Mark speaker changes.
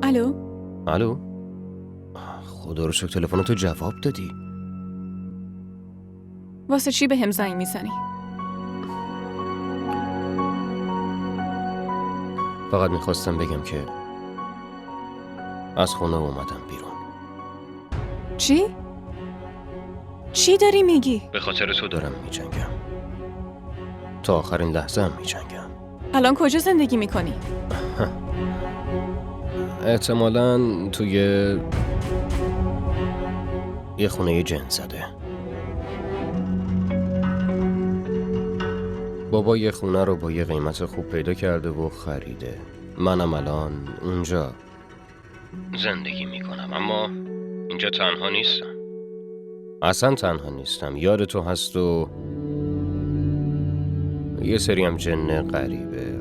Speaker 1: الو؟
Speaker 2: الو؟ خدا رو شکر تلفنتو جواب دادی.
Speaker 1: واسه چی به هم زنگ میزنی؟
Speaker 2: فقط میخواستم بگم که از خونه اومدم بیرون.
Speaker 1: چی؟ چی داری میگی؟
Speaker 2: به خاطر تو دارم میجنگم. تا آخرین لحظه هم میجنگم.
Speaker 1: الان کجا زندگی میکنی؟
Speaker 2: احتمالاً توی یه خونه جن زده. بابا یه خونه رو با یه قیمت خوب پیدا کرده و خریده. منم الان اونجا زندگی میکنم، اما اینجا تنها نیستم. اصلا تنها نیستم. یاد تو هست و یه سری هم جن غریبه.